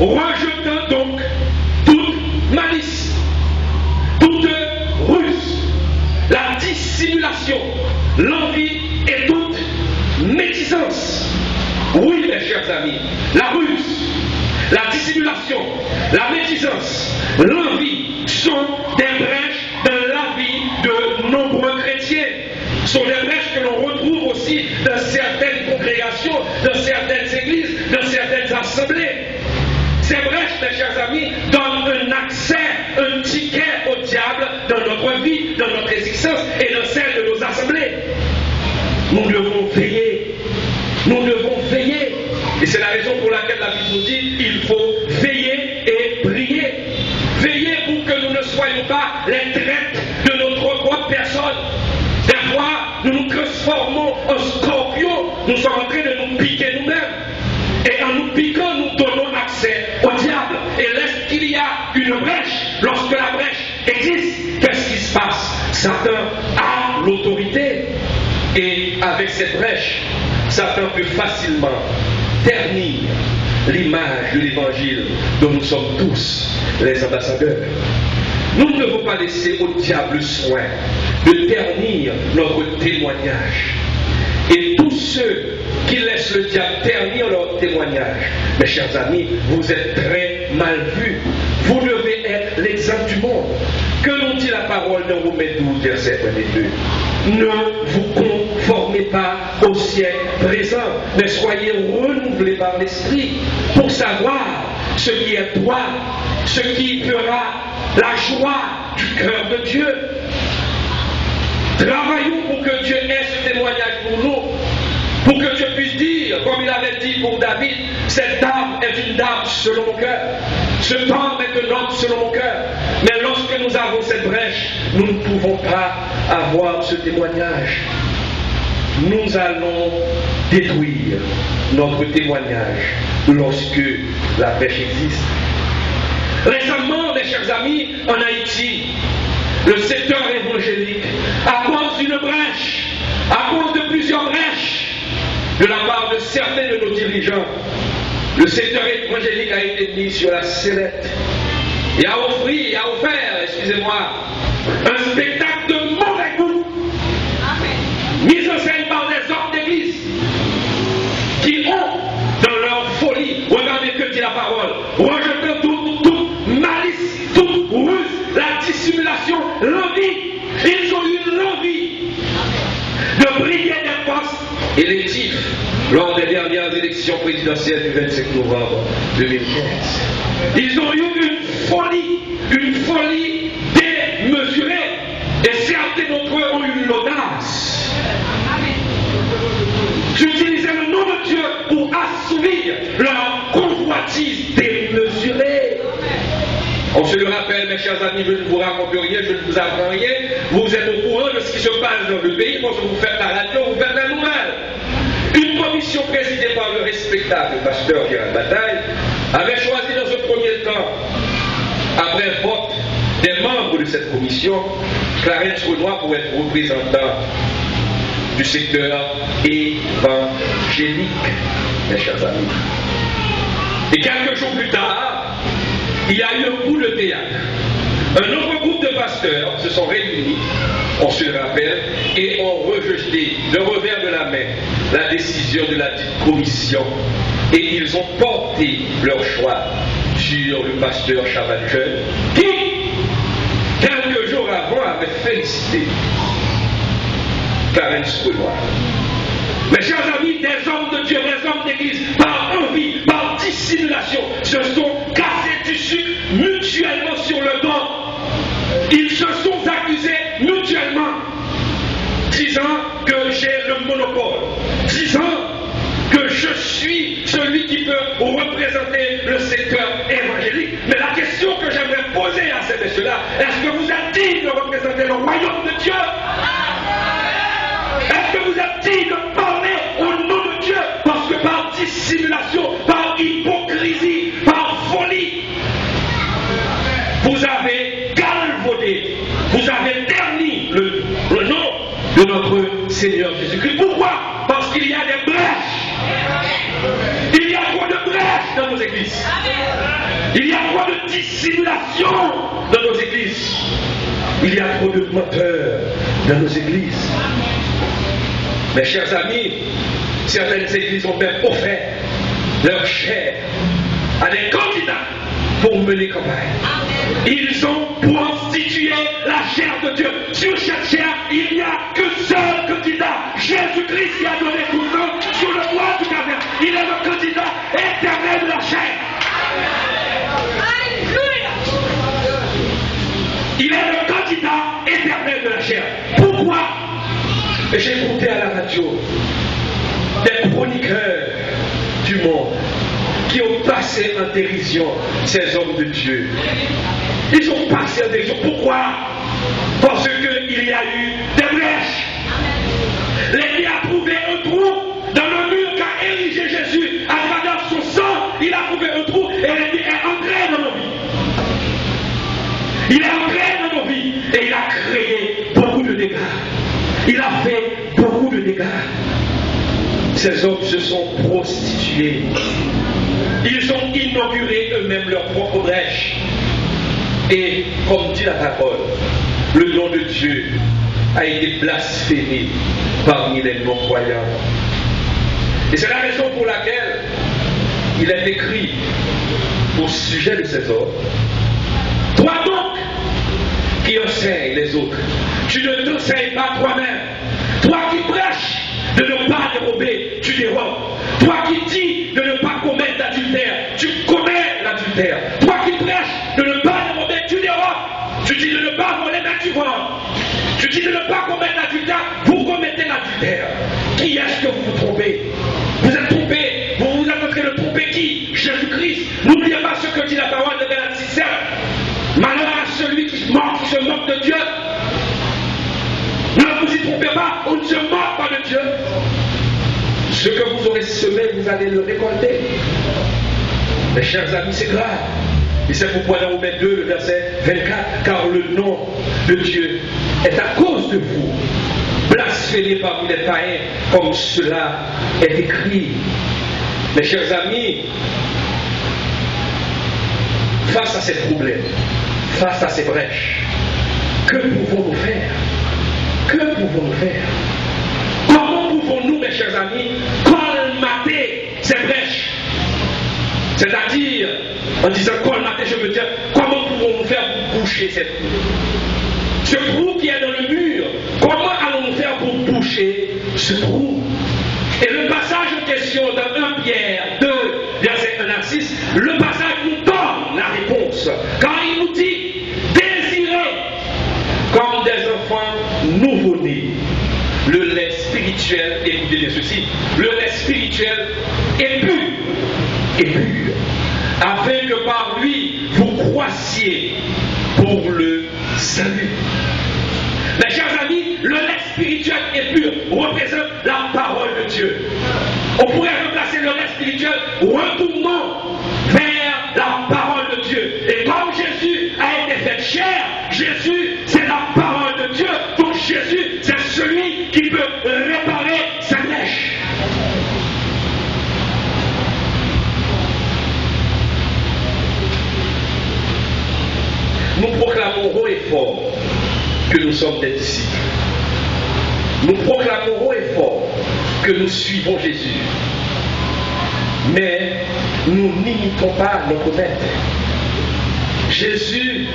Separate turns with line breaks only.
rejetant donc toute malice, toute ruse, la dissimulation, l'envie et toute médisance. Oui, mes chers amis, la ruse, la dissimulation, la médisance, l'envie sont des brèches dans la vie de nombreux chrétiens. Sont des brèches que l'on retrouve aussi dans certaines congrégations, dans certaines églises, dans certaines assemblées. Ces brèches, mes chers amis, donnent un accès, un ticket au diable dans notre vie, dans notre existence et dans celle de nos assemblées. Nous devons veiller. Nous devons veiller. Et c'est la raison pour laquelle la Bible nous dit il faut veiller et prier. Veiller pour que nous ne soyons pas les traites de notre propre personne. Des fois, nous nous transformons en scorpions. Nous sommes en train de nous piquer nous-mêmes. Et en nous piquant, nous donnons accès au diable. Et lorsqu'il y a une brèche, lorsque la brèche existe, qu'est-ce qui se passe? Satan a l'autorité. Et avec cette brèche, Satan peut facilement ternir l'image de l'évangile dont nous sommes tous les ambassadeurs. Nous ne devons pas laisser au diable le soin de ternir notre témoignage. Et tous ceux qui laissent le diable ternir leur témoignage, mes chers amis, vous êtes très mal vus. Vous devez être l'exemple du monde. Que nous dit la parole dans Romains 12, verset 22? Ne vous conformez pas au siècle présent, mais soyez renouvelés par l'Esprit pour savoir ce qui est droit, ce qui fera la joie du cœur de Dieu. Travaillons pour que Dieu ait ce témoignage pour nous, pour que Dieu puisse dire, comme il avait dit pour David, cette dame est une dame selon mon cœur, cet homme est un homme selon mon cœur. Mais lorsque nous avons cette brèche, nous ne pouvons pas avoir ce témoignage. Nous allons détruire notre témoignage lorsque la brèche existe. Récemment, mes chers amis, en Haïti, le secteur évangélique, à cause d'une brèche, à cause de plusieurs brèches, de la part de certains de nos dirigeants, le secteur évangélique a été mis sur la sellette et a offert, excusez-moi, un spectacle de mauvais goût, mis en scène par des hommes d'église qui ont, dans leur folie, regardez que dit la parole, rejetant toute malice, toute ruse, la dissimulation, l'envie. Ils ont eu l'envie de briller des postes électifs lors des dernières élections présidentielles du 25 novembre 2015. Ils ont eu une folie démesurée. Et certains d'entre eux ont eu l'audace d'utiliser le nom de Dieu pour assouvir leur convoitise démesurée. On se le rappelle, mes chers amis, je ne vous raconte rien, je ne vous apprends rien. Vous êtes au courant de ce qui se passe dans le pays, parce que vous faites la radio, vous faites la nouvelle. Une commission présidée par le respectable pasteur Gérald Bataille avait choisi dans un premier temps, après vote des membres de cette commission, Clarence Renoir pour être représentant du secteur évangélique, mes chers amis. Et quelques jours plus tard, il y a eu un coup de théâtre. Un autre groupe de pasteurs se sont réunis, on se le rappelle, et ont rejeté de revers de la main la décision de la dite commission. Et ils ont porté leur choix sur le pasteur Chaval Jeune, qui, quelques jours avant, avait félicité Clarence Renoir. Mes chers amis, des hommes de Dieu, des hommes d'église, par envie, par dissimulation, se sont cassés du sucre mutuellement sur le dos. Ils se sont accusés mutuellement, disant que j'ai le monopole, disant que je suis celui qui peut représenter le secteur évangélique. Mais la question que j'aimerais poser à ces messieurs-là, est-ce que vous êtes digne de représenter le royaume de Dieu? Est-ce que vous êtes digne de parler au nom de Dieu? Parce que par dissimulation, par hypocrisie, par folie, vous avez galvaudé, vous avez terni le nom de notre Seigneur Jésus-Christ. Pourquoi? Parce qu'il y a des brèches. Il y a trop de brèches dans nos églises. Il y a trop de dissimulation dans nos églises. Il y a trop de menteurs dans nos églises. Mes chers amis, certaines églises ont même offert leur chair à des candidats pour mener campagne. Ils ont prostitué la chair de Dieu. Sur cette chair, il n'y a que seul candidat. Jésus-Christ qui a donné tout le monde sur le bois du calvaire. Il est le candidat éternel de la chair. Il est le candidat éternel de la chair. Pourquoi? J'ai écouté à la radio des chroniqueurs du monde qui ont passé en dérision ces hommes de Dieu. Ils ont passé en dérision. Pourquoi? Parce qu'il y a eu des brèches. L'ennemi a trouvé un trou dans le mur qu'a érigé Jésus. À travers son sang, il a trouvé un trou et l'ennemi est entré dans nos vies. Il est entré dans nos vies et il a créé beaucoup de dégâts. Il a fait beaucoup de dégâts. Ces hommes se sont prostitués. Ils ont inauguré eux-mêmes leur propre brèche. Et comme dit la parole, le nom de Dieu a été blasphémé parmi les non-croyants. Et c'est la raison pour laquelle il est écrit au sujet de ces hommes: toi donc qui enseignes les autres, tu ne t'enseignes pas toi-même. Toi qui prêches de ne pas dérober, tu dérobes. Toi qui dis de ne pas commettre l'adultère, tu commets l'adultère. Toi qui prêches de ne pas dérober, tu dérobes. Tu dis de ne pas voler, mais tu voles. Tu dis de ne pas commettre l'adultère, vous commettez l'adultère. Qui est-ce que vous vous trompez? Vous êtes trompé. Vous êtes en train de tromper qui? Jésus-Christ. N'oubliez pas ce que dit la parole de Galates 6. Malheur à celui qui se moque de Dieu. Ne vous y trompez pas, on ne se moque pas de Dieu. Ce que vous aurez semé, vous allez le récolter. Mes chers amis, c'est grave. Et c'est pourquoi dans Romains 2, le verset 24, car le nom de Dieu est à cause de vous blasphémé parmi les païens, comme cela est écrit. Mes chers amis, face à ces problèmes, face à ces brèches, que pouvons-nous faire? Que pouvons-nous faire? Comment pouvons-nous, mes chers amis, colmater ces brèches? C'est-à-dire, en disant colmater, je veux dire, comment pouvons-nous faire pour boucher cette trou? Ce trou qui est dans le mur, comment allons-nous faire pour boucher ce trou? Et le passage en question dans 1 Pierre 2, verset 1 à 6, le passage nous donne la réponse. Quand il nous dit, désirez comme des enfants nouveau-nés le lait spirituel, écoutez bien ceci, le lait spirituel est pur, afin que par lui vous croissiez pour le salut. Mes chers amis, le lait spirituel et pur représente la parole de Dieu. On pourrait remplacer le lait spirituel, retournons vers la parole de Dieu. Et comme Jésus a été fait chair, Jésus c'est la parole de Dieu. Donc Jésus c'est celui qui peut réparer sa brèche. Nous proclamons haut et fort que nous sommes des disciples. Nous proclamons haut et fort que nous suivons Jésus. Mais nous n'imitons pas notre maître. Jésus